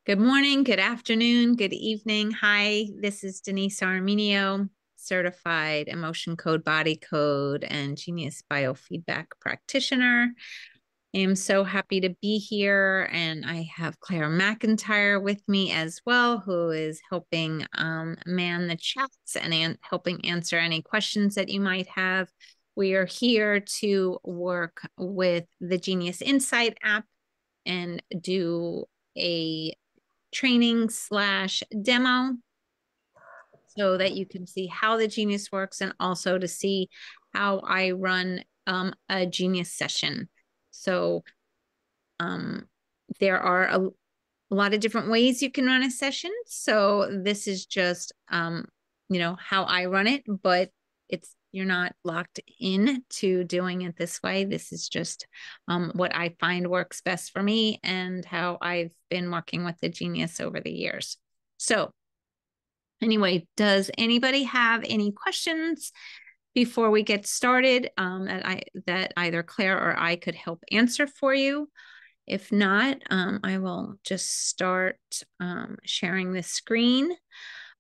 Good morning, good afternoon, good evening. Hi, this is Denise Armenio, certified emotion code, body code, and genius biofeedback practitioner. I am so happy to be here, and I have Claire McIntyre with me as well, who is helping man the chats and helping answer any questions that you might have. We are here to work with the Genius Insight app and do a training/demo so that you can see how the Genius works and also to see how I run a Genius session. So there are a lot of different ways you can run a session. So this is just, how I run it, but you're not locked in to doing it this way. This is just what I find works best for me and how I've been working with the Genius over the years. So anyway, does anybody have any questions before we get started that either Claire or I could help answer for you? If not, I will just start sharing the screen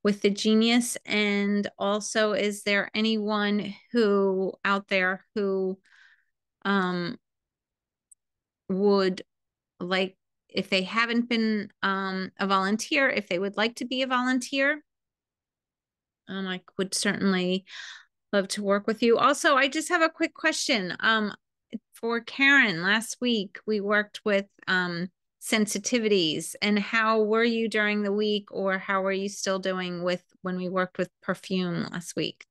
with the Genius. And also, is there anyone who out there who would like, if they haven't been a volunteer, if they would like to be a volunteer? I would certainly love to work with you. Also, I just have a quick question. For Karen, last week we worked with sensitivities. And how were you during the week, or how are you still doing with when we worked with perfume last week?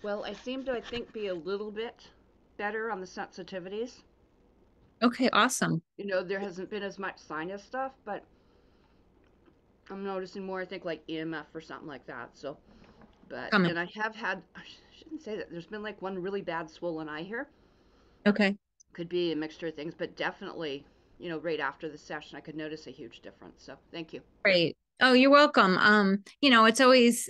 Well, I seem to, I think, be a little bit better on the sensitivities. Okay, awesome. There hasn't been as much sinus stuff, but I'm noticing more, I think, like EMF or something like that. Coming. And I have had, I shouldn't say that, there's been like one really bad swollen eye here. Okay. Could be a mixture of things, but definitely, right after the session, I could notice a huge difference. So thank you. Great. Oh, you're welcome. It's always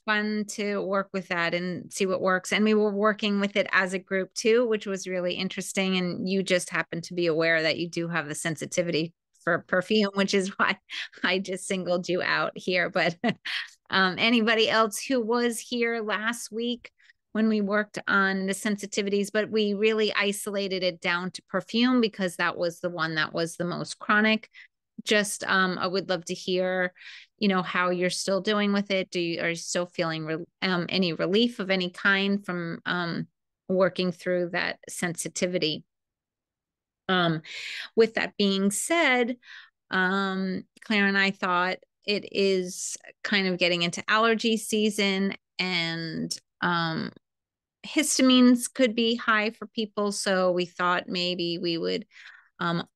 fun to work with that and see what works. And we were working with it as a group too, which was really interesting. And you just happen to be aware that you do have the sensitivity for perfume, which is why I just singled you out here. But anybody else who was here last week when we worked on the sensitivities, but we really isolated it down to perfume because that was the one that was the most chronic. Just I would love to hear, how you're still doing with it. Are you still feeling any relief of any kind from working through that sensitivity? um with that being said, Claire and I thought it is kind of getting into allergy season, and histamines could be high for people, so we thought maybe we would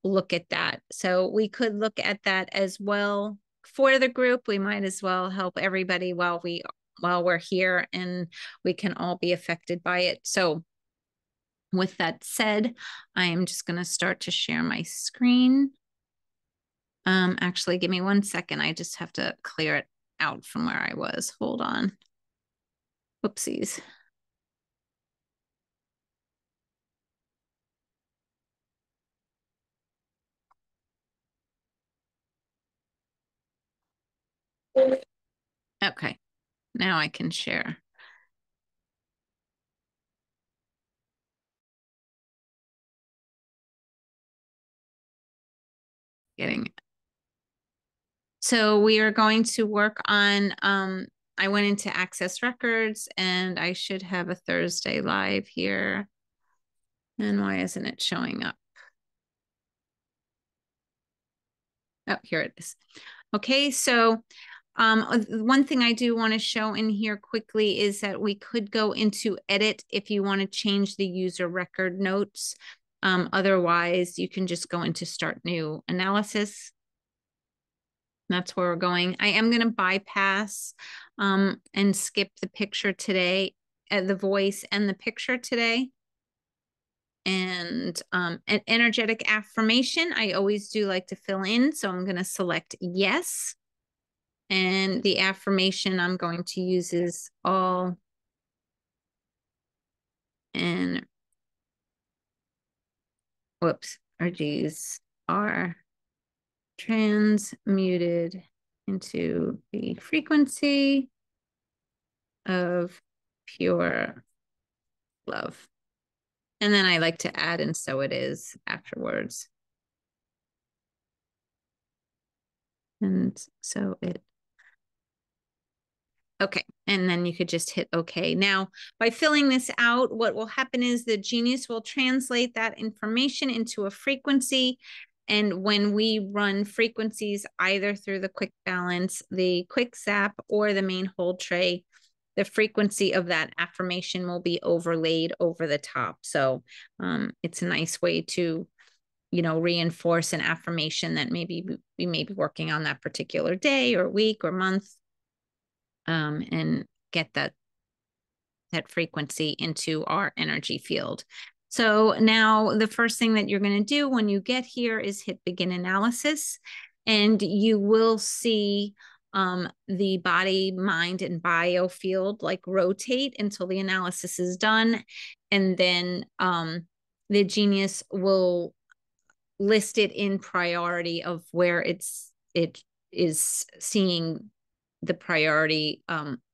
look at that. So we could look at that as well for the group. We might as well help everybody while we're here, and we can all be affected by it. So with that said, I am just going to start to share my screen. Actually, give me 1 second. I just have to clear it out from where I was. Hold on. Whoopsies. Okay, now I can share. Getting it. So we are going to work on I went into Access Records and I should have a Thursday live here. And why isn't it showing up? Oh, here it is. Okay, so one thing I do want to show in here quickly is that we could go into edit if you want to change the user record notes. Otherwise, you can just go into start new analysis. That's where we're going. I am going to bypass and skip the picture today, the voice and the picture today. And an energetic affirmation, I always do like to fill in. So I'm going to select yes. And the affirmation I'm going to use is all and whoops. energies are transmuted into the frequency of pure love. And then I like to add, and so it is afterwards. And so it, okay. And then you could just hit okay. Now, by filling this out, what will happen is the Genius will translate that information into a frequency. And when we run frequencies, either through the quick balance, the quick zap, or the main hold tray, the frequency of that affirmation will be overlaid over the top. So it's a nice way to, you know, reinforce an affirmation that maybe we may be working on that particular day or week or month, and get that frequency into our energy field. So now the first thing that you're going to do when you get here is hit begin analysis, and you will see the body, mind, and bio field like rotate until the analysis is done. And then the Genius will list it in priority of where it is seeing the priority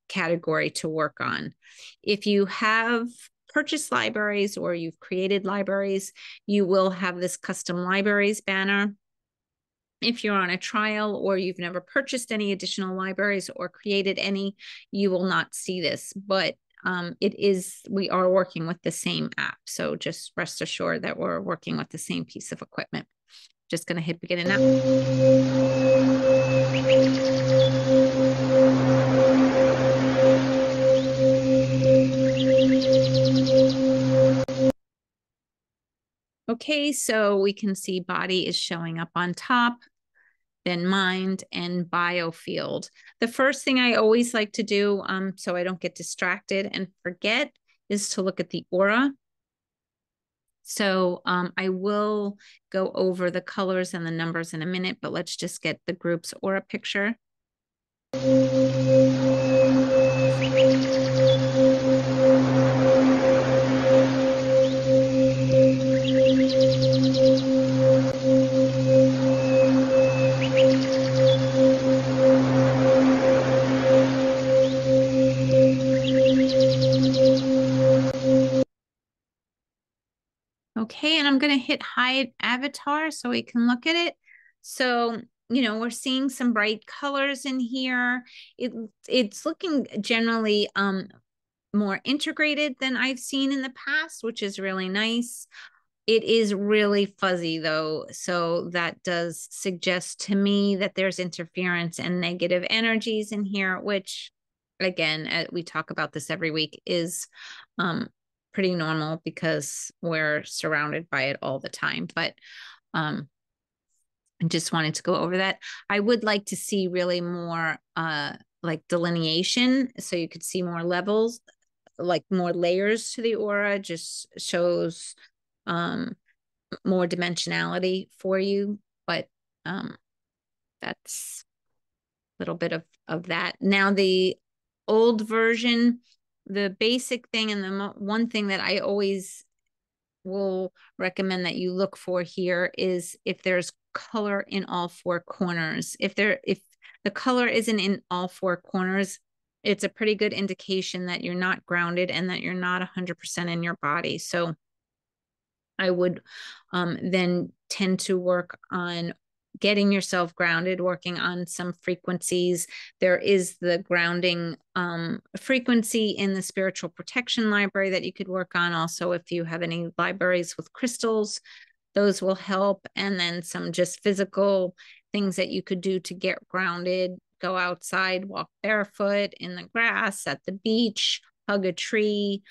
category to work on. If you have purchased libraries or you've created libraries, you will have this custom libraries banner. If you're on a trial or you've never purchased any additional libraries or created any, you will not see this, but we are working with the same app. So just rest assured that we're working with the same piece of equipment. Just going to hit begin now. Okay, so we can see body is showing up on top, then mind and biofield. The first thing I always like to do, so I don't get distracted and forget, is to look at the aura. So I will go over the colors and the numbers in a minute, but let's just get the group's aura picture. Okay, and I'm going to hit hide avatar so we can look at it. So, you know, we're seeing some bright colors in here. It's looking generally more integrated than I've seen in the past, which is really nice. It is really fuzzy though, so that does suggest to me that there's interference and negative energies in here, which again, we talk about this every week, is pretty normal because we're surrounded by it all the time. But I just wanted to go over that. I would like to see really more like delineation, so you could see more levels, like more layers to the aura. Just shows more dimensionality for you, but that's a little bit of that. Now the old version, the basic thing, and the one thing that I always will recommend that you look for here is if there's color in all four corners. If the color isn't in all four corners, it's a pretty good indication that you're not grounded and that you're not 100% in your body. So I would then tend to work on getting yourself grounded, working on some frequencies. There is the grounding frequency in the spiritual protection library that you could work on. Also, if you have any libraries with crystals, those will help. And then some just physical things that you could do to get grounded. Go outside, walk barefoot in the grass, at the beach, hug a tree,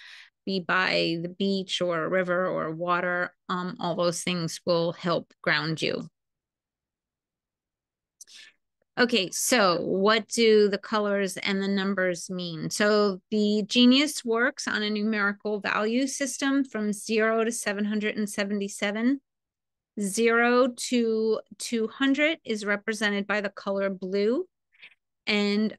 be by the beach or a river or water. All those things will help ground you. Okay, so what do the colors and the numbers mean? So the Genius works on a numerical value system from 0 to 777. 0 to 200 is represented by the color blue. And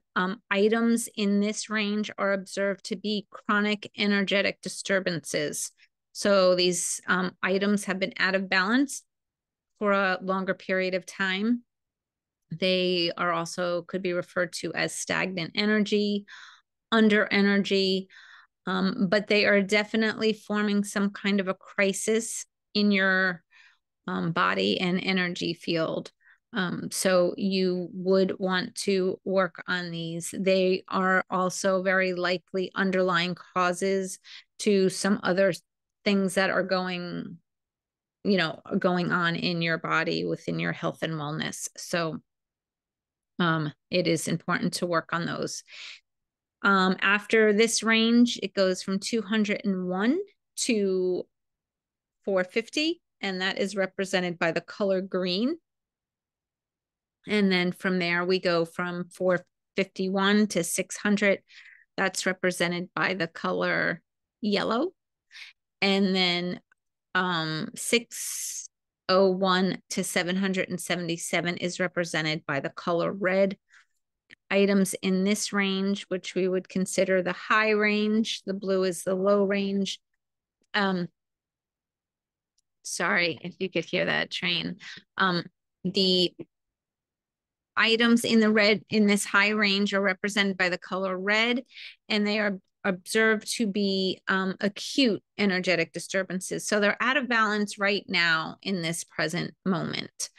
items in this range are observed to be chronic energetic disturbances. So these items have been out of balance for a longer period of time. They are also could be referred to as stagnant energy, under energy, but they are definitely forming some kind of a crisis in your body and energy field. So you would want to work on these. They are also very likely underlying causes to some other things that are going on in your body within your health and wellness. So it is important to work on those. After this range, it goes from 201 to 450, and that is represented by the color green. And then from there, we go from 451 to 600. That's represented by the color yellow. And then 601 to 777 is represented by the color red. Items in this range, which we would consider the high range, the blue is the low range. Sorry if you could hear that train. The items in the red in this high range are represented by the color red, and they are observed to be acute energetic disturbances. So they're out of balance right now in this present moment.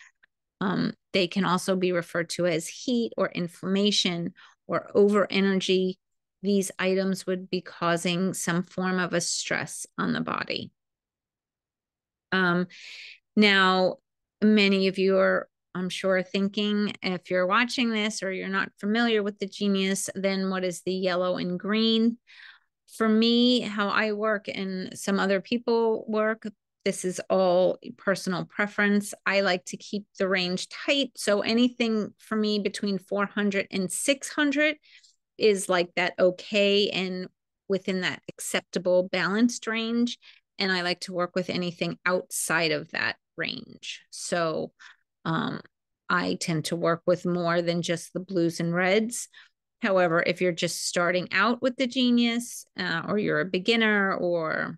They can also be referred to as heat or inflammation or over energy. These items would be causing some form of a stress on the body. Now, many of you are, I'm sure, thinking, if you're watching this or you're not familiar with the genius, then what is the yellow and green? For me, how I work and some other people work, this is all personal preference. I like to keep the range tight. So anything for me between 400 and 600 is like that okay and within that acceptable balanced range. And I like to work with anything outside of that range. So I tend to work with more than just the blues and reds. However, if you're just starting out with the genius or you're a beginner, or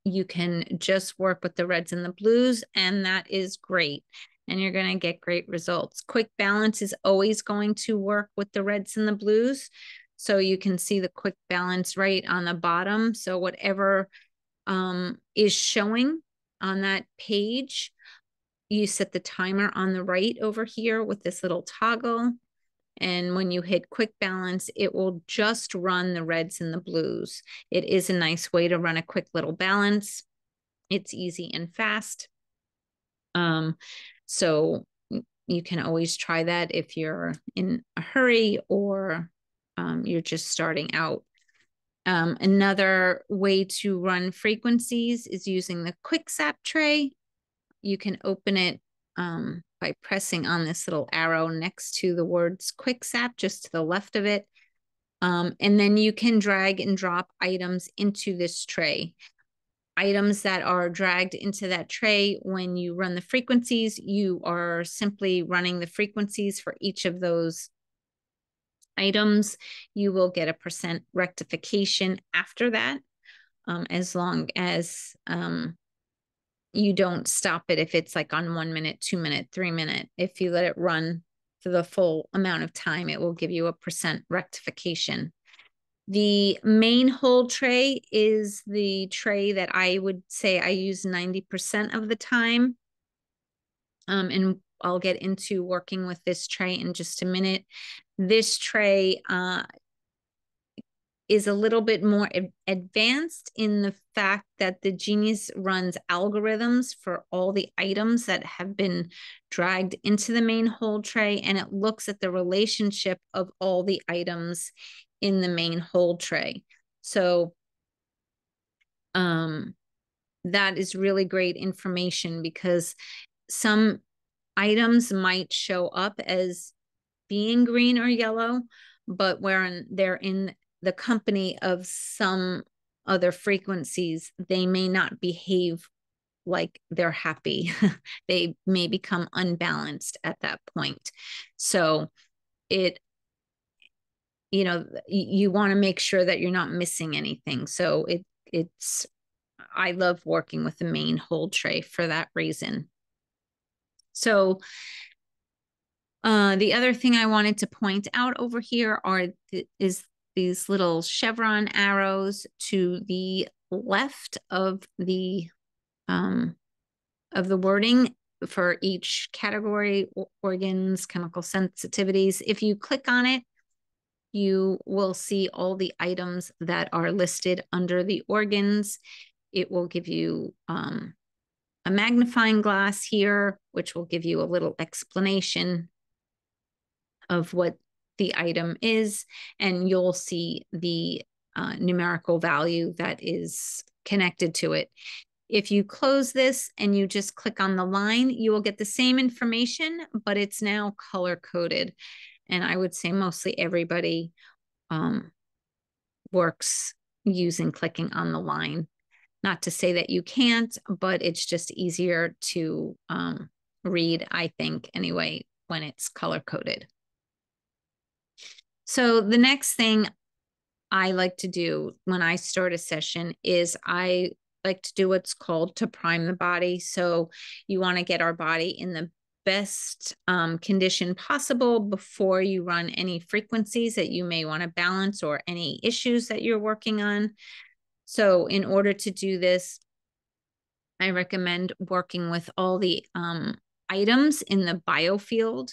you can just work with the reds and the blues, and that is great. And you're going to get great results. Quick balance is always going to work with the reds and the blues. So you can see the quick balance right on the bottom. So whatever is showing on that page, you set the timer on the right over here with this little toggle. And when you hit quick balance, it will just run the reds and the blues. It is a nice way to run a quick little balance. It's easy and fast. So you can always try that if you're in a hurry or you're just starting out. Another way to run frequencies is using the quick sap tray. You can open it by pressing on this little arrow next to the words quick sap, just to the left of it. And then you can drag and drop items into this tray. Items that are dragged into that tray, when you run the frequencies, you are simply running the frequencies for each of those items. You will get a % rectification after that, as long as you don't stop it if it's like on 1 minute, 2 minute, 3 minute. If you let it run for the full amount of time, it will give you a % rectification. The main hold tray is the tray that I would say I use 90% of the time. And I'll get into working with this tray in just a minute. This tray is a little bit more advanced in the fact that the genius runs algorithms for all the items that have been dragged into the main hold tray, and it looks at the relationship of all the items in the main hold tray. So that is really great information, because some items might show up as being green or yellow, but when they're in the company of some other frequencies, they may not behave like they're happy. They may become unbalanced at that point. So you want to make sure that you're not missing anything. So I love working with the main hold tray for that reason. So the other thing I wanted to point out over here is these little chevron arrows to the left of the wording for each category: organs, chemical sensitivities. If you click on it, you will see all the items that are listed under the organs. It will give you a magnifying glass here, which will give you a little explanation of what the item is, and you'll see the numerical value that is connected to it. If you close this and you just click on the line, you will get the same information, but it's now color-coded. And I would say mostly everybody works using clicking on the line. Not to say that you can't, but it's just easier to read, I think, anyway, when it's color-coded. So the next thing I like to do when I start a session is I like to do what's called to prime the body. So you want to get our body in the best condition possible before you run any frequencies that you may want to balance or any issues that you're working on. So in order to do this, I recommend working with all the items in the biofield,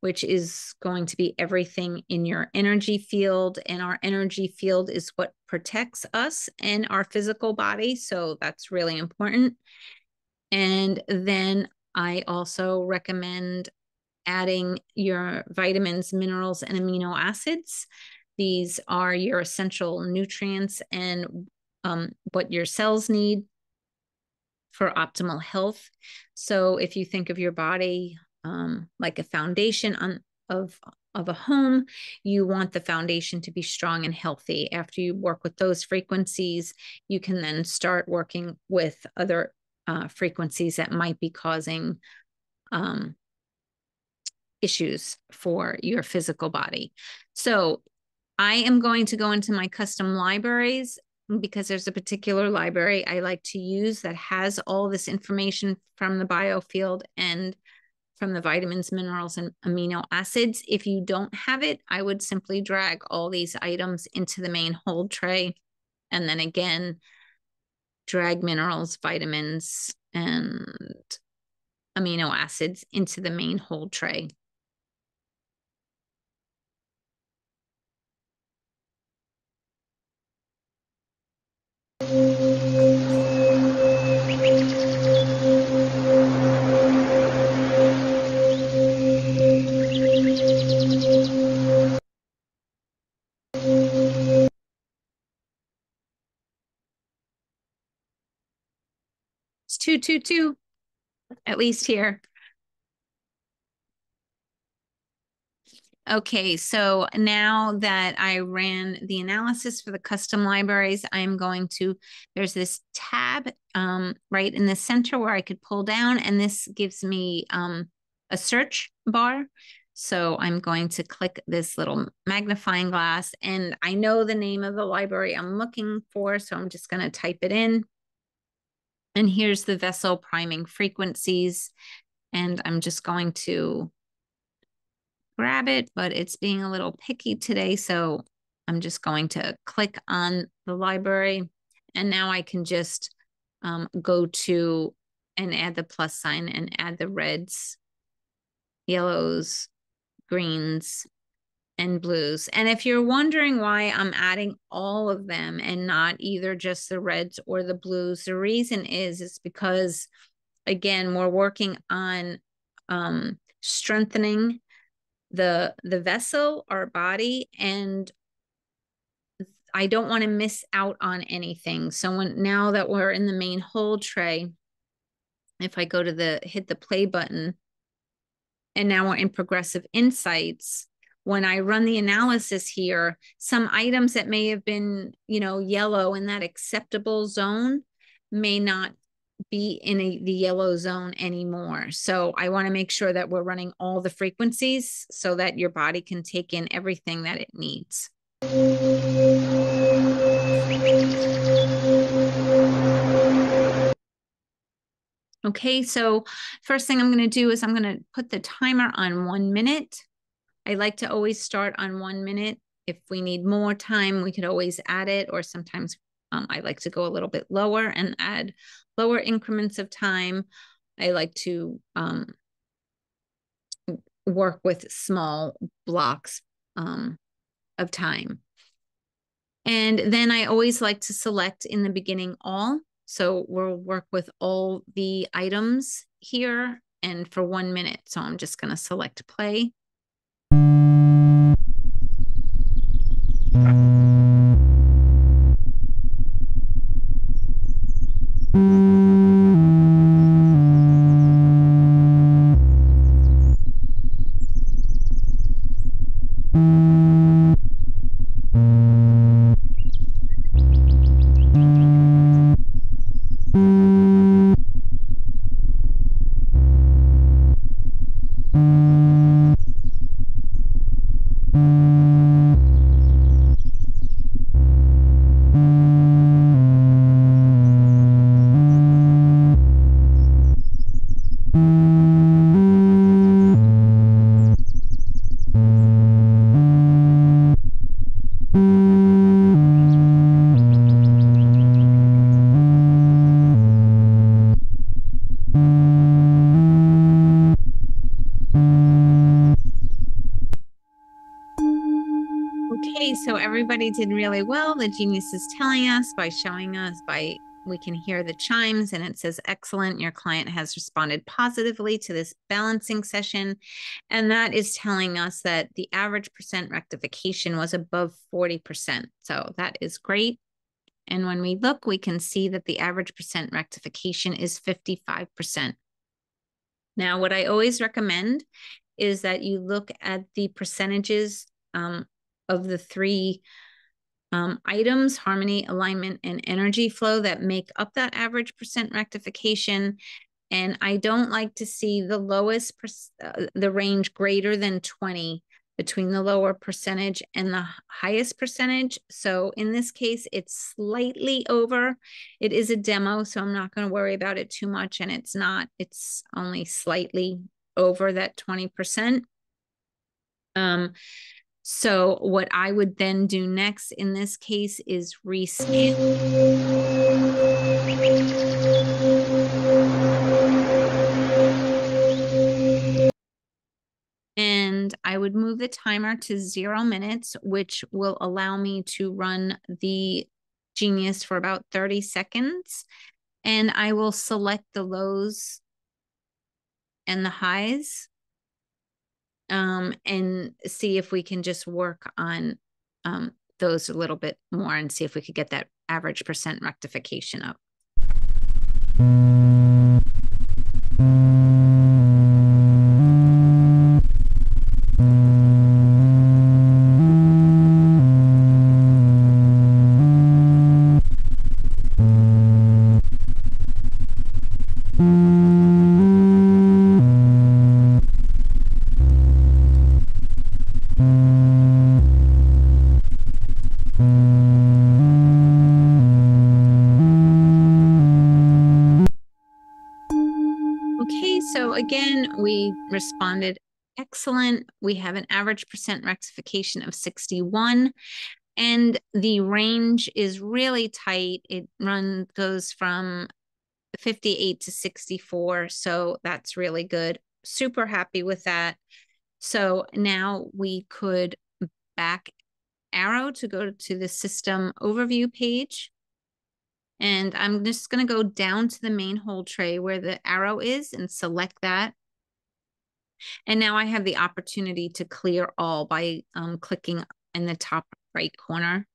which is going to be everything in your energy field. And our energy field is what protects us and our physical body. So that's really important. And then I also recommend adding your vitamins, minerals, and amino acids. These are your essential nutrients and what your cells need for optimal health. So if you think of your body like a foundation of a home, you want the foundation to be strong and healthy. After you work with those frequencies, you can then start working with other frequencies that might be causing issues for your physical body. So I am going to go into my custom libraries because there's a particular library I like to use that has all this information from the biofield and from the vitamins, minerals, and amino acids. If you don't have it, I would simply drag all these items into the main hold tray, and then again, drag minerals, vitamins, and amino acids into the main hold tray. It's 222, at least here. Okay, so now that I ran the analysis for the custom libraries, I'm going to, there's this tab right in the center where I could pull down, and this gives me a search bar. So I'm going to click this little magnifying glass, and I know the name of the library I'm looking for, so I'm just going to type it in. And here's the vessel priming frequencies, and I'm just going to grab it, but it's being a little picky today. So I'm just going to click on the library, and now I can just go to and add the plus sign and add the reds, yellows, greens, and blues. And if you're wondering why I'm adding all of them and not either just the reds or the blues, the reason is because, again, we're working on strengthening the vessel, our body, and I don't want to miss out on anything. So now that we're in the main hold tray, if I go to hit the play button, and now we're in progressive insights, when I run the analysis here, some items that may have been, yellow in that acceptable zone may not be in the yellow zone anymore. So I want to make sure that we're running all the frequencies so that your body can take in everything that it needs. Okay, so first thing I'm going to do is I'm going to put the timer on 1 minute. I like to always start on 1 minute. If we need more time, we could always add it, or sometimes I like to go a little bit lower and add lower increments of time. I like to work with small blocks of time. And then I always like to select in the beginning all. So we'll work with all the items here and for 1 minute. So I'm just going to select play. Okay, so everybody did really well. The genius is telling us by showing us we can hear the chimes and it says, excellent, your client has responded positively to this balancing session. And that is telling us that the average percent rectification was above 40%. So that is great. And when we look, we can see that the average percent rectification is 55%. Now, what I always recommend is that you look at the percentages of the three items, harmony, alignment, and energy flow that make up that average percent rectification. And I don't like to see the lowest, the range greater than 20 between the lower percentage and the highest percentage. So in this case, it's slightly over. It is a demo, so I'm not going to worry about it too much. And it's only slightly over that 20%. So what I would then do next in this case is rescan. And I would move the timer to 0 minutes, which will allow me to run the Genius for about 30 seconds. And I will select the lows and the highs and see if we can just work on those a little bit more and see if we could get that average percent rectification up. Okay, so again, we responded excellent. We have an average percent rectification of 61, and the range is really tight. It goes from 58 to 64, so that's really good. Super happy with that. So now we could back arrow to go to the system overview page. And I'm just going to go down to the main whole tray where the arrow is and select that. And now I have the opportunity to clear all by clicking in the top right corner.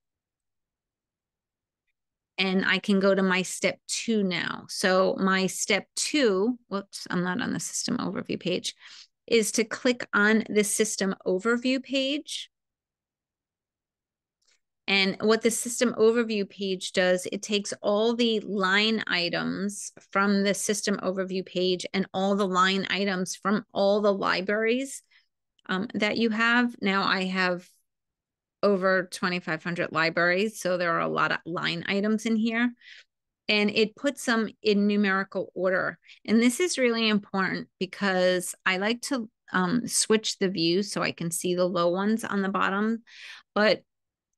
And I can go to my step 2 now. So my step 2, whoops, I'm not on the system overview page, is to click on the system overview page. And what the system overview page does, it takes all the line items from the system overview page and all the line items from all the libraries that you have. Now I have over 2,500 libraries, so there are a lot of line items in here. and it puts them in numerical order. And this is really important because I like to switch the view so I can see the low ones on the bottom, but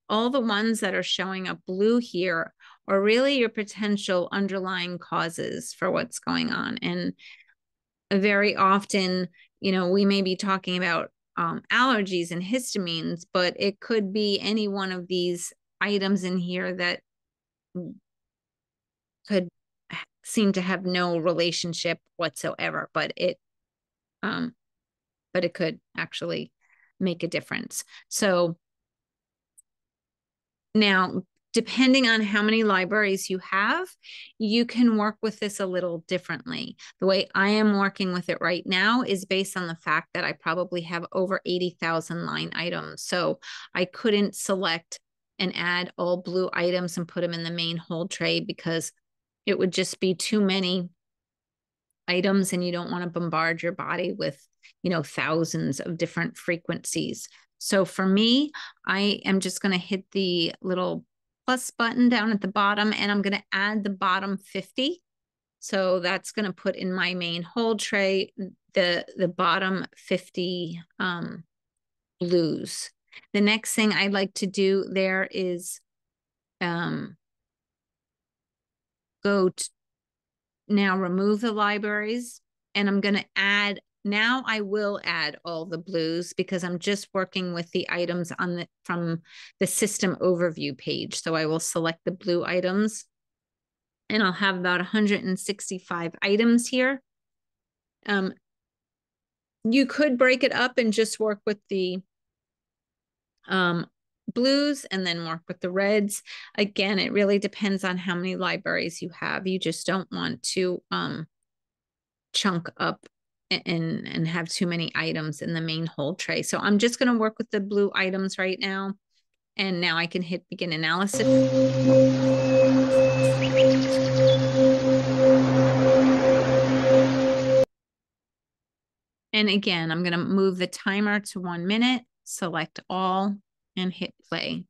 all the ones that are showing up blue here are really your potential underlying causes for what's going on. And very often, we may be talking about allergies and histamines, but it could be any one of these items in here that could seem to have no relationship whatsoever, but it could actually make a difference. So now, depending on how many libraries you have, you can work with this a little differently. The way I am working with it right now is based on the fact that I probably have over 80,000 line items. So I couldn't select and add all blue items and put them in the main hold tray because it would just be too many items, and you don't want to bombard your body with, thousands of different frequencies. So for me, I am just going to hit the little plus button down at the bottom, and I'm going to add the bottom 50. So that's going to put in my main hold tray the bottom 50 blues. The next thing I'd like to do there is go to now remove the libraries, and I'm going to add, now I will add all the blues because I'm just working with the items from the system overview page. So I will select the blue items, and I'll have about 165 items here. You could break it up and just work with the blues and then work with the reds. Again, it really depends on how many libraries you have. You just don't want to chunk up and have too many items in the main hold tray. So I'm just going to work with the blue items right now. And now I can hit begin analysis. And again, I'm going to move the timer to 1 minute, select all, and hit play.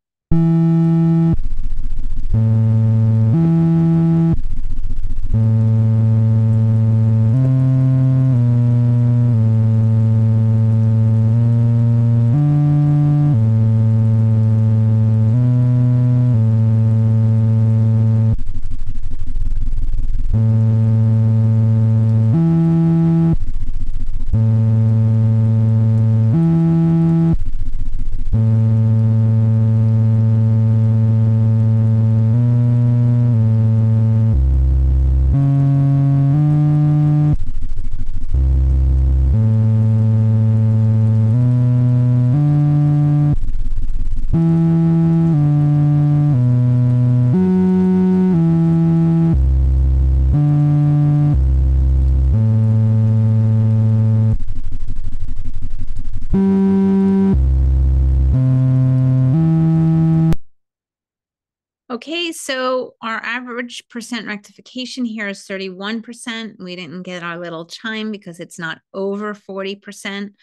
Okay, so our average percent rectification here is 31%. We didn't get our little chime because it's not over 40%.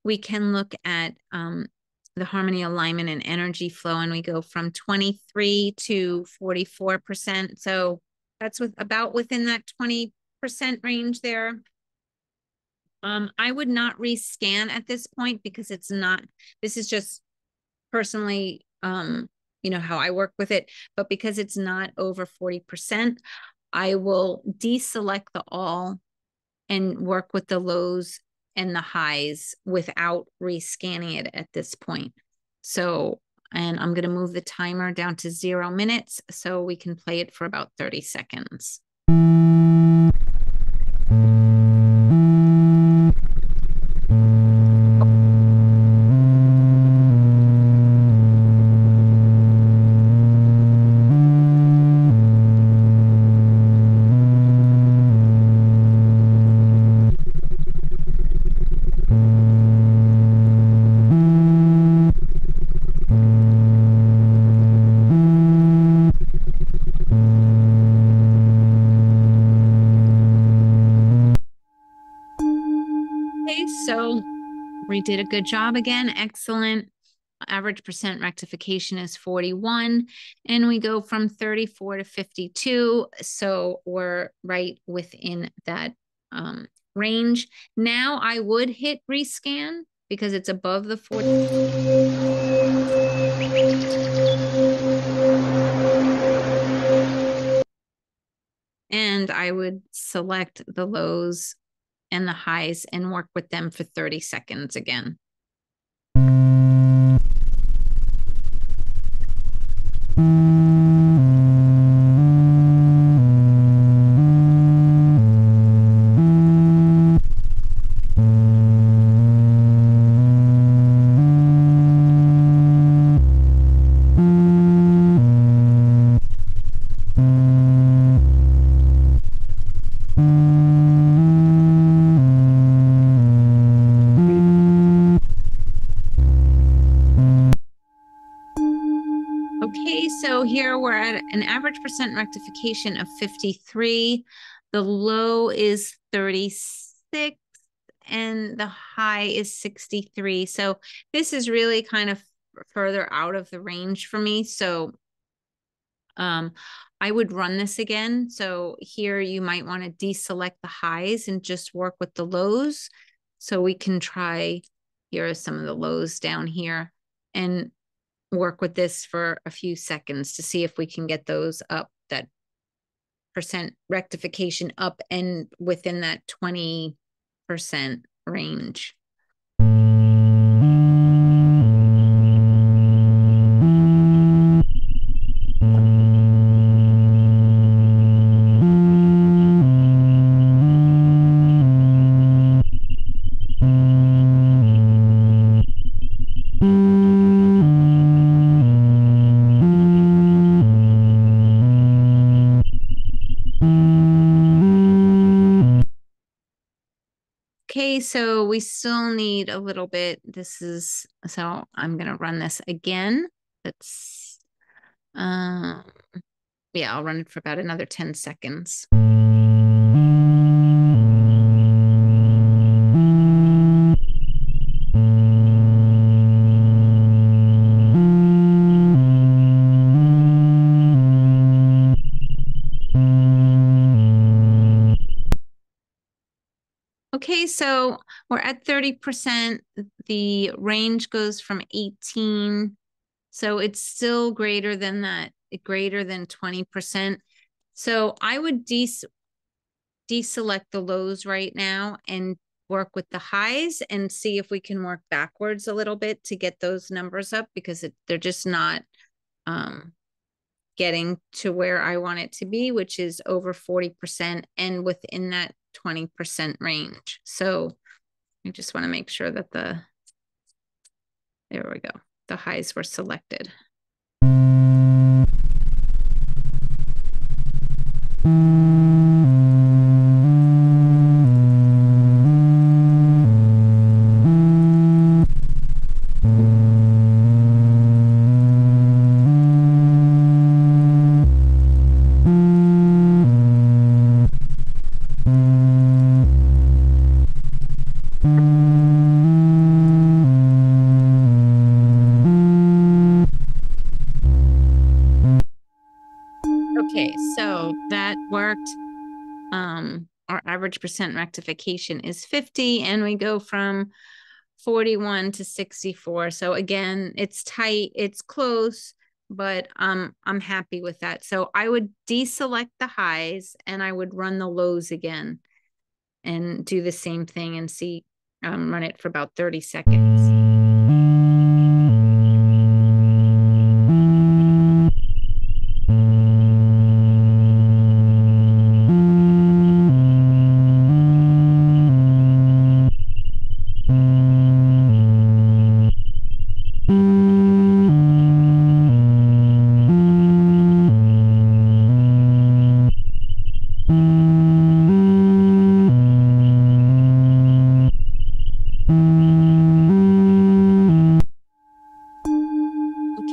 We can look at the harmony, alignment, and energy flow, and we go from 23 to 44%. So that's about within that 20% range there. I would not rescan at this point because it's not, this is just personally, how I work with it, but because it's not over 40%, I will deselect the all and work with the lows and the highs without rescanning it at this point. So, and I'm going to move the timer down to 0 minutes so we can play it for about 30 seconds. So we did a good job again. Excellent. average percent rectification is 41, and we go from 34 to 52. So we're right within that range. Now I would hit rescan because it's above the 40. And I would select the lows and the highs and work with them for 30 seconds again. Okay, so here we're at an average percent rectification of 53. The low is 36 and the high is 63. So this is really kind of further out of the range for me. So I would run this again. So here you might want to deselect the highs and just work with the lows. So we can try, here are some of the lows down here, and work with this for a few seconds to see if we can get those up, that percent rectification up and within that 20% range. Okay, so we still need a little bit. This is, so I'm going to run this again. That's, yeah, I'll run it for about another 10 seconds. Okay, so we're at 30%. The range goes from 18. So it's still greater than that, greater than 20%. So I would deselect the lows right now and work with the highs and see if we can work backwards a little bit to get those numbers up, because they're just not getting to where I want it to be, which is over 40% and within that 20% range. So I just want to make sure that there we go, the highs were selected. Okay, so that worked. Our average percent rectification is 50, and we go from 41 to 64. So again, it's tight, it's close, but I'm happy with that. So I would deselect the highs and I would run the lows again and do the same thing and see, run it for about 30 seconds.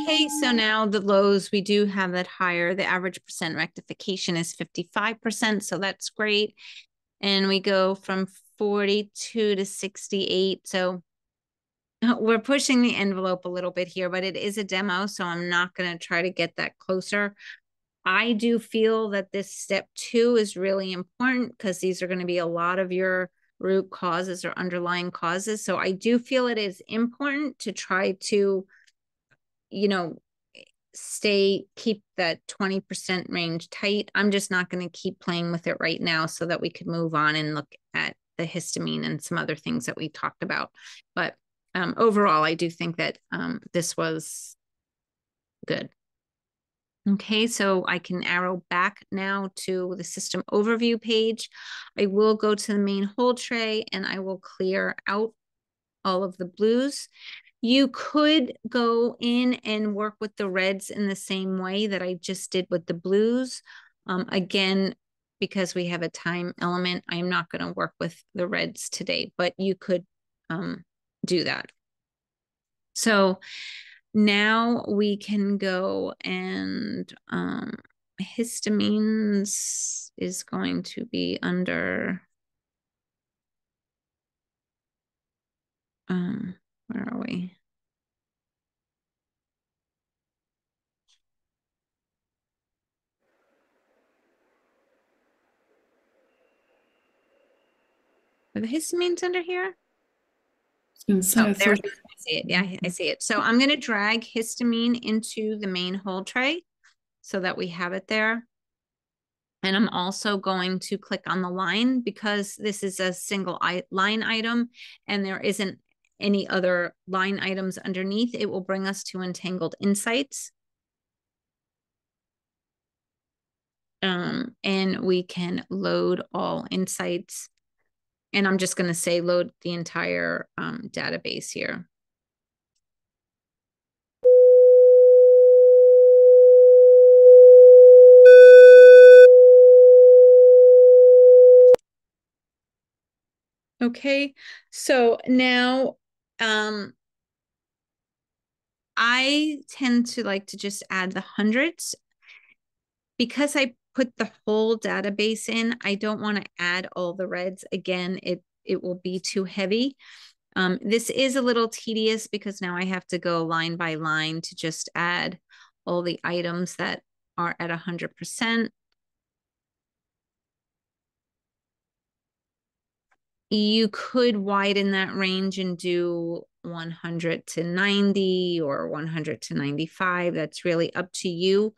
Okay, so now the lows, we do have that higher. The average percent rectification is 55%, so that's great. And we go from 42 to 68. So we're pushing the envelope a little bit here, but it is a demo, so I'm not going to try to get that closer. I do feel that this step 2 is really important because these are going to be a lot of your root causes or underlying causes. So I do feel it is important to try to, you know, keep that 20% range tight. I'm just not going to keep playing with it right now so that we could move on and look at the histamine and some other things that we talked about. But overall, I do think that this was good. Okay, so I can arrow back now to the system overview page. I will go to the main hold tray and I will clear out all of the blues. You could go in and work with the reds in the same way that I just did with the blues. Again, because we have a time element, I'm not going to work with the reds today, but you could do that. So now we can go and histamines is going to be under, where are we? Are the histamines under here? Oh, I see it. Yeah, I see it. So I'm going to drag histamine into the main hold tray so that we have it there. And I'm also going to click on the line because this is a single line item and there isn't any other line items underneath. It will bring us to entangled insights. And we can load all insights. And I'm just going to say load the entire database here. Okay, so now I tend to like to just add the hundreds. Because I put the whole database in, I don't want to add all the reds. Again, it will be too heavy. This is a little tedious because now I have to go line by line to just add all the items that are at 100%. You could widen that range and do 100 to 90 or 100 to 95. That's really up to you.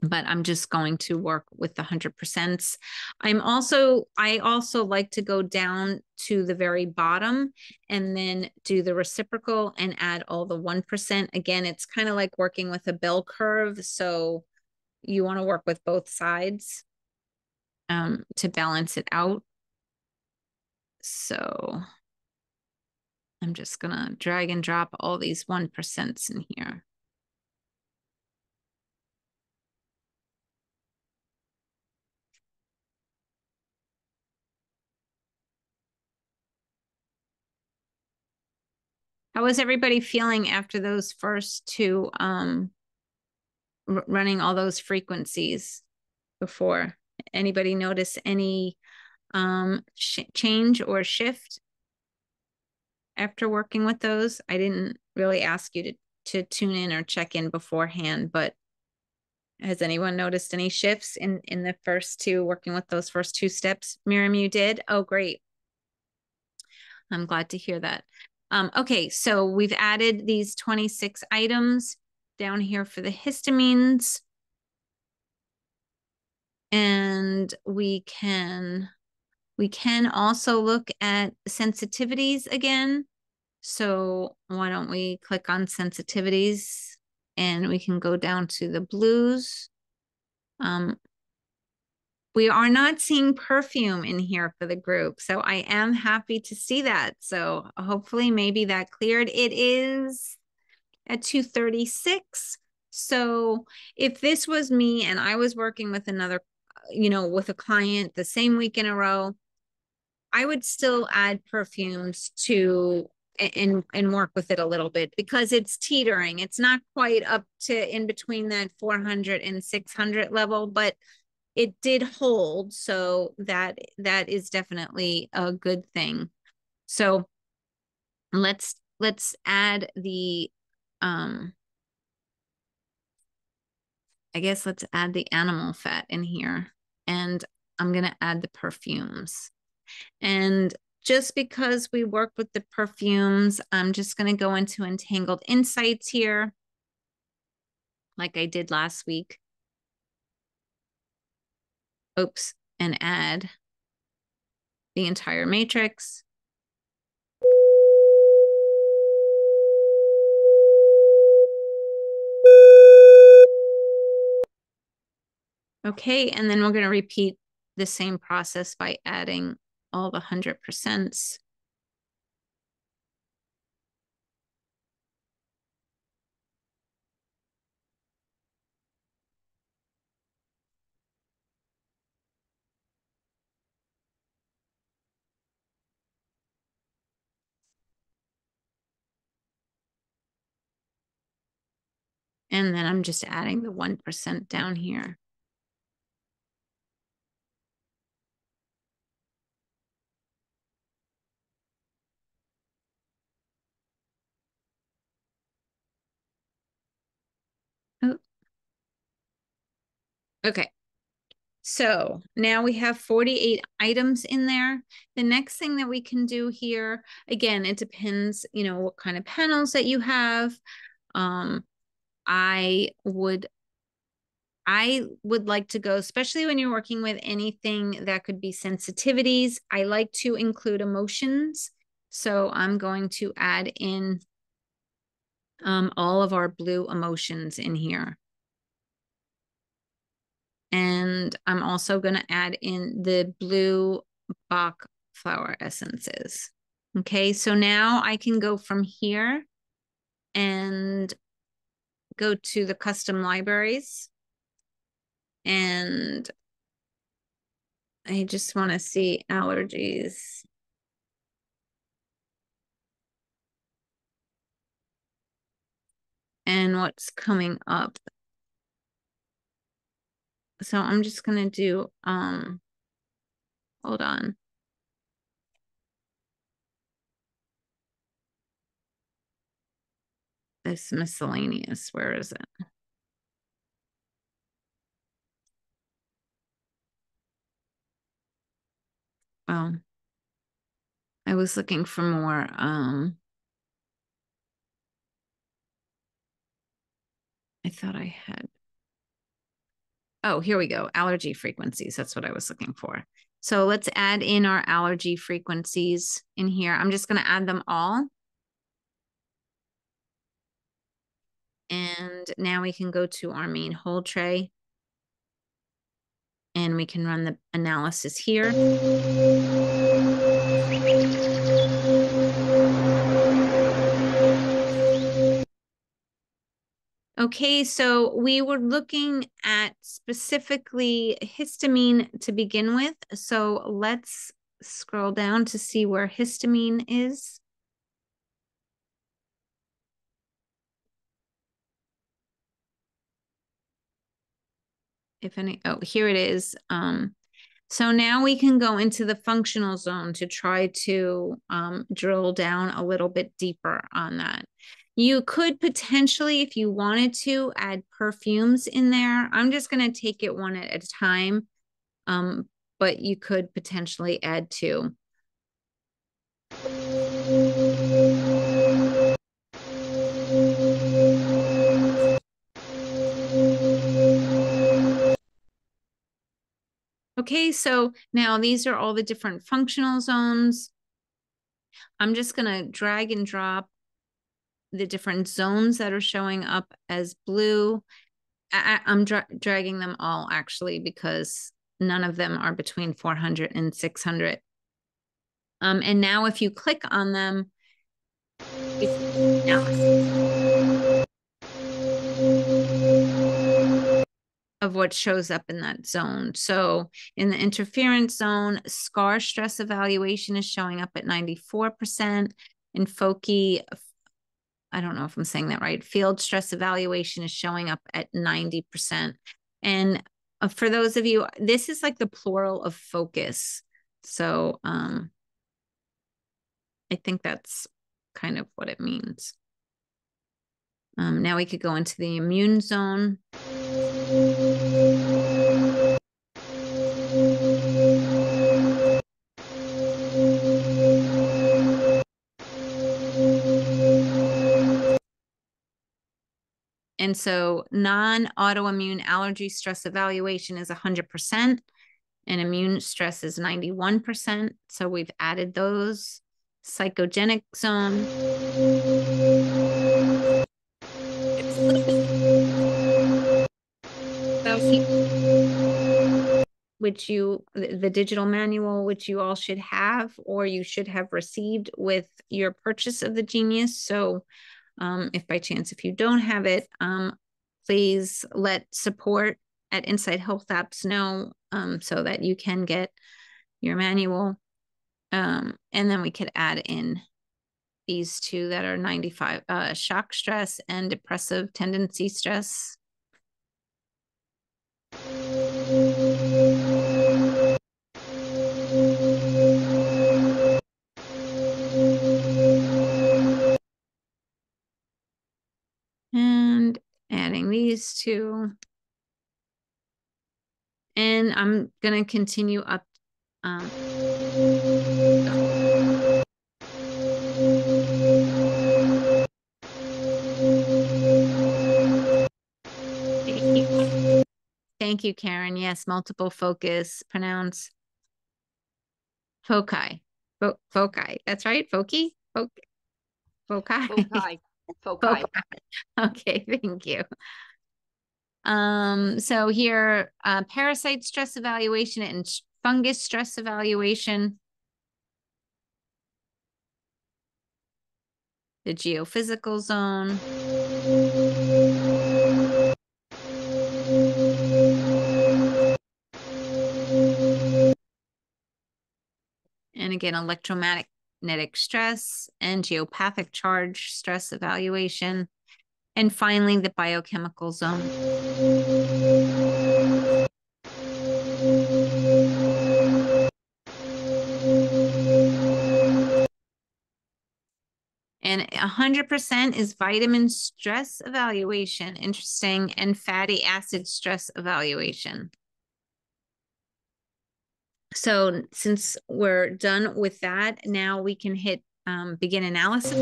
But I'm just going to work with the 100%. I also like to go down to the very bottom and then do the reciprocal and add all the 1%. Again, it's kind of like working with a bell curve. So you want to work with both sides to balance it out. So I'm just going to drag and drop all these 1% in here. How is everybody feeling after those first two running all those frequencies before? Anybody notice any change or shift after working with those? I didn't really ask you to tune in or check in beforehand, but has anyone noticed any shifts in the first two, working with those first two steps? Miriam, you did? Oh, great. I'm glad to hear that. Okay, so we've added these 26 items down here for the histamines. And we can also look at sensitivities again. So why don't we click on sensitivities and we can go down to the blues. We are not seeing perfume in here for the group. So I am happy to see that. So hopefully maybe that cleared. It is at 236. So if this was me and I was working with another, with a client the same week in a row, I would still add perfumes to and work with it a little bit because it's teetering. It's not quite up to in between that 400 and 600 level, but it did hold. So that is definitely a good thing. So let's add the, I guess let's add the animal fat in here, and I'm going to add the perfumes. And just because we work with the perfumes, I'm just going to go into entangled insights here, like I did last week. Oops, and add the entire matrix. Okay, and then we're going to repeat the same process by adding all the 100%. And then I'm just adding the 1% down here. Oh. Okay. So now we have 48 items in there. The next thing that we can do here, again, it depends, you know, what kind of panels that you have. I would like to go, especially when you're working with anything that could be sensitivities, I like to include emotions. So I'm going to add in all of our blue emotions in here. And I'm also going to add in the blue Bach flower essences. Okay, so now I can go from here and go to the custom libraries. And I just want to see allergies. And what's coming up. So I'm just going to do, hold on. This miscellaneous, where is it? Oh, I was looking for more, I thought I had, oh, here we go. Allergy frequencies. That's what I was looking for. So let's add in our allergy frequencies in here. I'm just going to add them all. And now we can go to our main hold tray. And we can run the analysis here. Okay, so we were looking at specifically histamine to begin with. So let's scroll down to see where histamine is. If any, oh, here it is. So now we can go into the functional zone to try to drill down a little bit deeper on that. You could potentially, if you wanted to, add perfumes in there. I'm just going to take it one at a time, but you could potentially add two. Okay, so now these are all the different functional zones. I'm just going to drag and drop the different zones that are showing up as blue. I'm dragging them all actually because none of them are between 400 and 600. And now if you click on them, of what shows up in that zone. So in the interference zone, scar stress evaluation is showing up at 94%. In Foci, I don't know if I'm saying that right, field stress evaluation is showing up at 90%. And for those of you, this is like the plural of focus. So I think that's kind of what it means. Now we could go into the immune zone. And so non-autoimmune allergy stress evaluation is 100%, and immune stress is 91%. So we've added those. Psychogenic zone. Which the digital manual, which you all should have, or you should have received with your purchase of the Genius. So if by chance, if you don't have it, please let support at Inside Health Apps know so that you can get your manual. And then we could add in these two that are 95, shock stress and depressive tendency stress. And adding these two. And I'm going to continue up. Thank you, Karen. Yes, multiple focus, pronounce foci. Foci. That's right. Foci? Foci. Foci. Foci. Okay, thank you. So here, parasite stress evaluation and fungus stress evaluation. The geophysical zone. And again, electromagnetic stress and geopathic charge stress evaluation. And finally, the biochemical zone. And 100% is vitamin stress evaluation, interesting, and fatty acid stress evaluation. So since we're done with that, now we can hit begin analysis.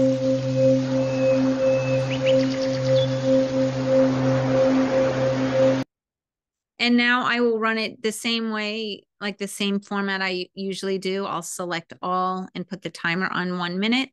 And now I will run it the same way, like the same format I usually do. I'll select all and put the timer on 1 minute.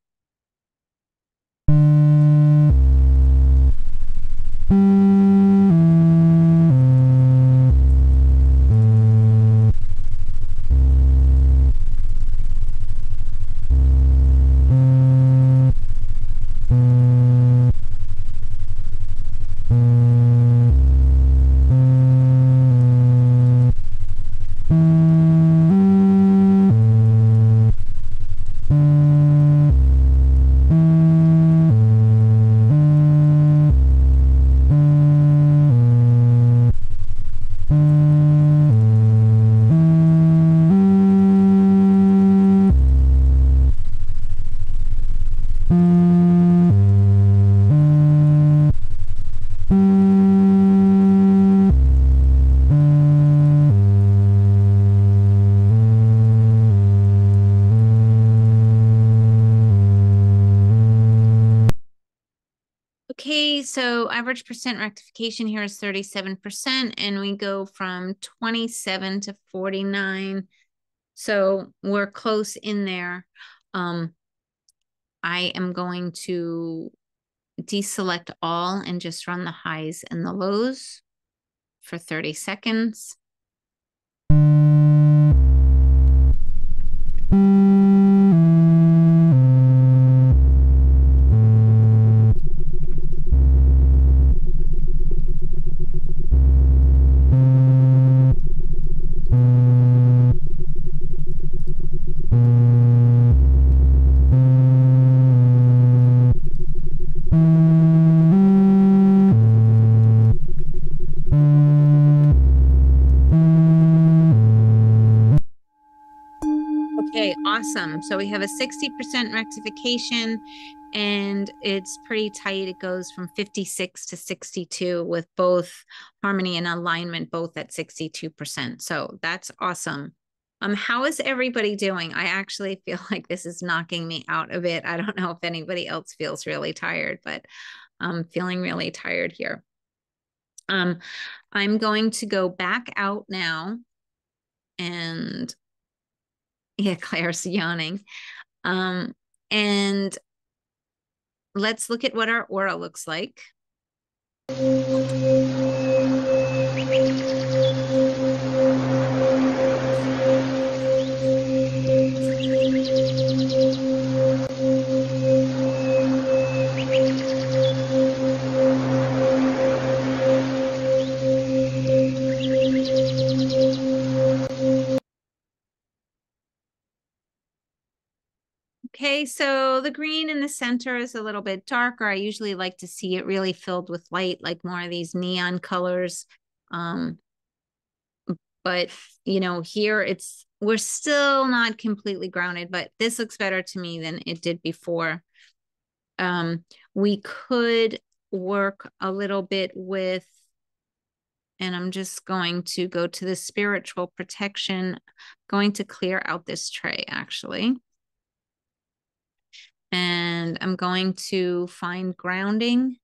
Okay, so average percent rectification here is 37%, and we go from 27 to 49. So we're close in there. I am going to deselect all and just run the highs and the lows for 30 seconds. Okay, awesome. So we have a 60% rectification and it's pretty tight. It goes from 56 to 62 with both harmony and alignment, both at 62%. So that's awesome. How is everybody doing? I actually feel like this is knocking me out a bit. I don't know if anybody else feels really tired, but I'm feeling really tired here. I'm going to go back out now, and yeah, Claire's yawning. And let's look at what our aura looks like. Okay, so the green in the center is a little bit darker. I usually like to see it really filled with light, like more of these neon colors. But you know, here we're still not completely grounded, but this looks better to me than it did before. We could work a little bit with, and I'm just going to go to the spiritual protection, going to clear out this tray actually. And I'm going to find grounding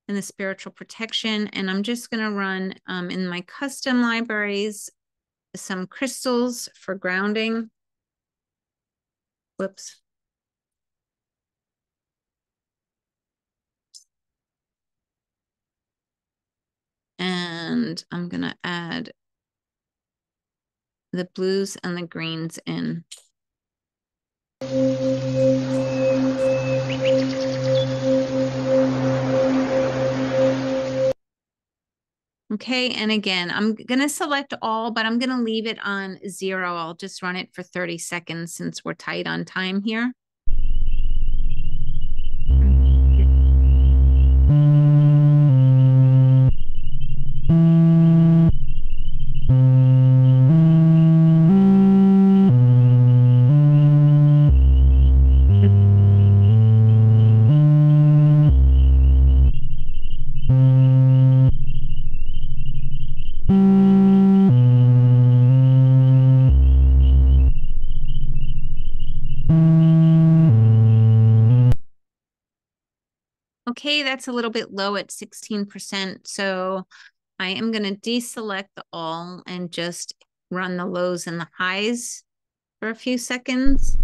in the spiritual protection. And I'm just going to run in my custom libraries some crystals for grounding. Whoops. And I'm going to add the blues and the greens in. Okay, and again, I'm going to select all, but I'm going to leave it on 0. I'll just run it for 30 seconds since we're tight on time here. Okay, that's a little bit low at 16%. So I am going to deselect the all and just run the lows and the highs for a few seconds.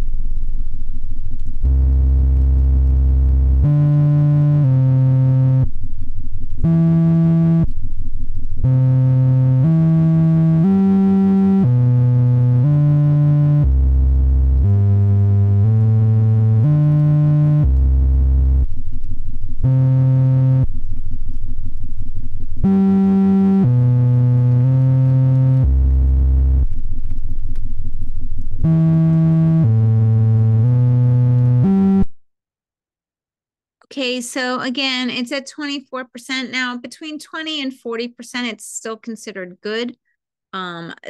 Okay, so again, it's at 24% now. Between 20 and 40%, it's still considered good.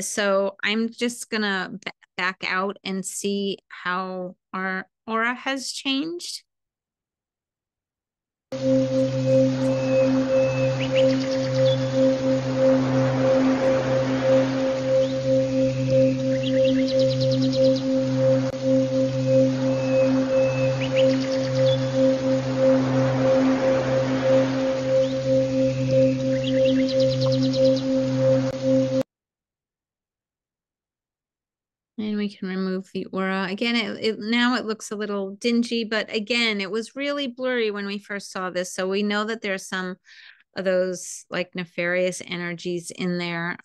So I'm just gonna back out and see how our aura has changed. And we can remove the aura. Again, now it looks a little dingy, but again, it was really blurry when we first saw this. So we know that there's some of those like nefarious energies in there.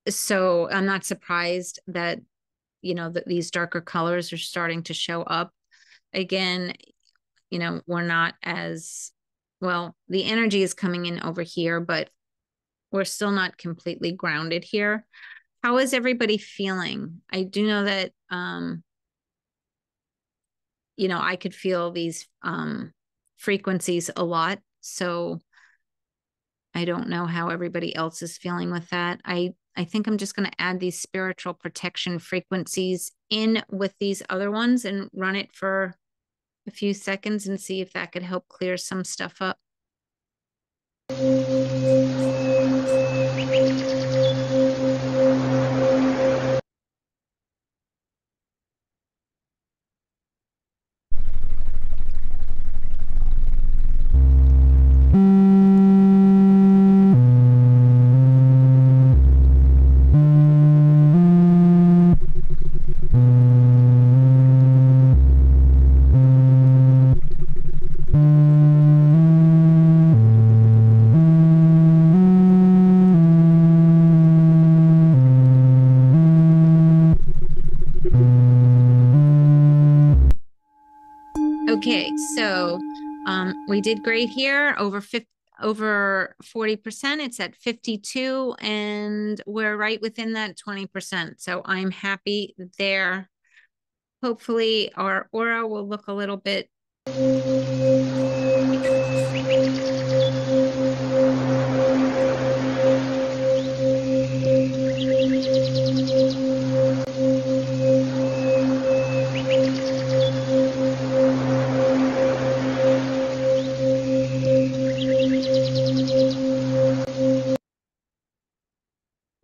So I'm not surprised that, you know, that these darker colors are starting to show up. Again, you know, we're not as, well, the energy is coming in over here, but we're still not completely grounded here. How is everybody feeling? I do know that, you know, I could feel these frequencies a lot. So I don't know how everybody else is feeling with that. I think I'm just going to add these spiritual protection frequencies in with these other ones and run it for a few seconds and see if that could help clear some stuff up. Okay, so we did great here, over 40%. It's at 52, and we're right within that 20%. So I'm happy there. Hopefully our aura will look a little bit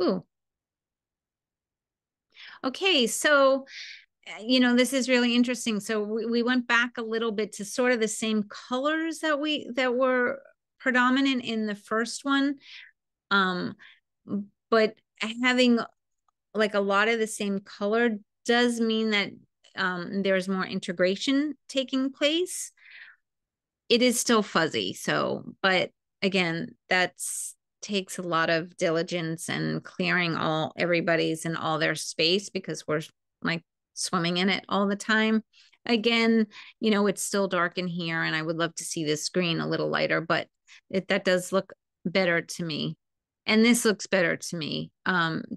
Ooh. Okay, so you know, this is really interesting. So we went back a little bit to sort of the same colors that were predominant in the first one. But having like a lot of the same color does mean that there's more integration taking place. It is still fuzzy, so, but again, that's takes a lot of diligence and clearing everybody's and all their space, because we're like swimming in it all the time. Again, you know, it's still dark in here and I would love to see this screen a little lighter, but that does look better to me. And this looks better to me,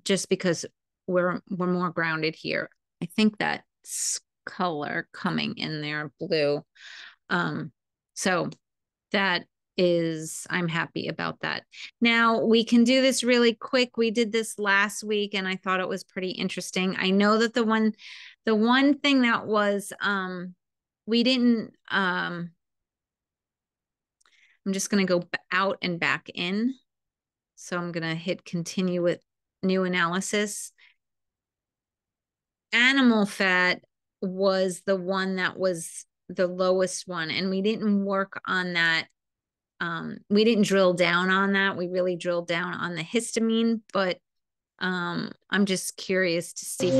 just because we're more grounded here. I think that color coming in there, blue. So that is, I'm happy about that. Now we can do this really quick. We did this last week and I thought it was pretty interesting. I know that the one thing that was, we didn't, I'm just going to go out and back in. So I'm going to hit continue with new analysis. Animal fat was the one that was the lowest one, and we didn't work on that. We didn't drill down on that. We really drilled down on the histamine, but I'm just curious to see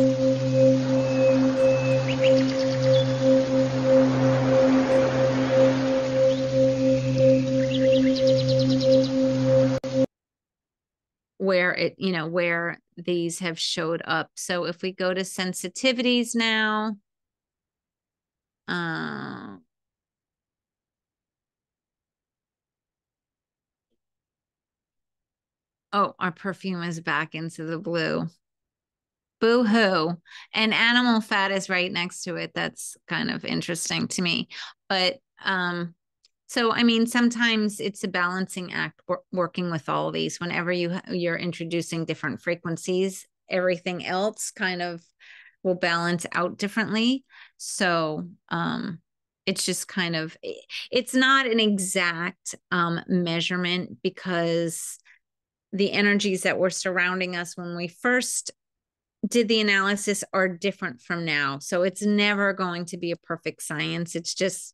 where it, you know, where these have showed up. So if we go to sensitivities now, oh, our perfume is back into the blue. Boo-hoo. And animal fat is right next to it. That's kind of interesting to me. But so I mean, sometimes it's a balancing act working with all of these. Whenever you're introducing different frequencies, everything else kind of will balance out differently. So it's just kind of, it's not an exact measurement, because the energies that were surrounding us when we first did the analysis are different from now. So it's never going to be a perfect science. It's just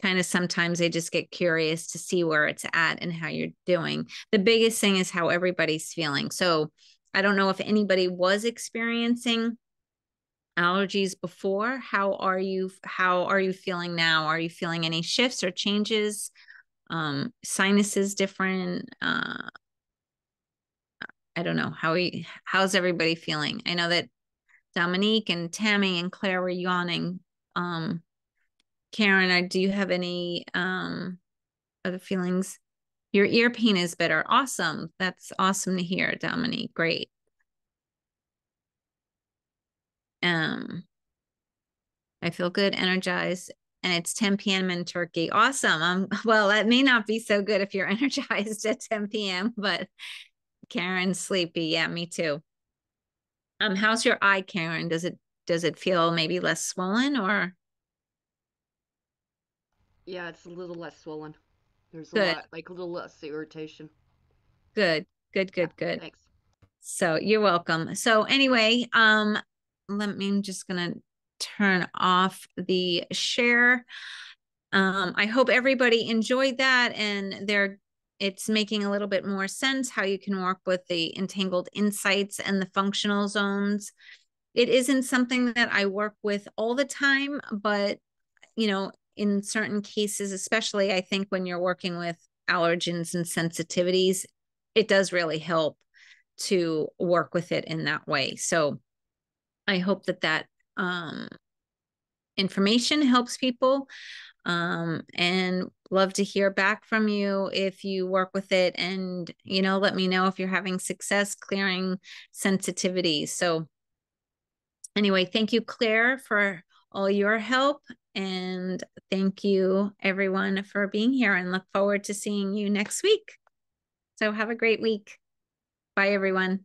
kind of, sometimes I just get curious to see where it's at and how you're doing. The biggest thing is how everybody's feeling. So I don't know if anybody was experiencing allergies before. How are you feeling now? Are you feeling any shifts or changes? Sinuses different? I don't know. How's everybody feeling? I know that Dominique and Tammy and Claire were yawning. Karen, do you have any other feelings? Your ear pain is better. Awesome. That's awesome to hear, Dominique. Great. I feel good, energized, and it's 10 p.m. in Turkey. Awesome. Well, that may not be so good if you're energized at 10 p.m., but Karen's sleepy. Yeah, me too. How's your eye, Karen? Does it does it feel maybe less swollen or? Yeah, it's a little less swollen. There's a Good, lot, like a little less irritation. good, good, Yeah, good, good. thanks. So you're welcome. So anyway, I'm just gonna turn off the share. I hope everybody enjoyed that and it's making a little bit more sense how you can work with the entangled insights and the functional zones. It isn't something that I work with all the time, but in certain cases, especially I think when you're working with allergens and sensitivities, it does really help to work with it in that way. So I hope that information helps people, and love to hear back from you if you work with it, and let me know if you're having success clearing sensitivities. So anyway, thank you, Claire, for all your help, and thank you everyone for being here, and look forward to seeing you next week. So have a great week. Bye everyone.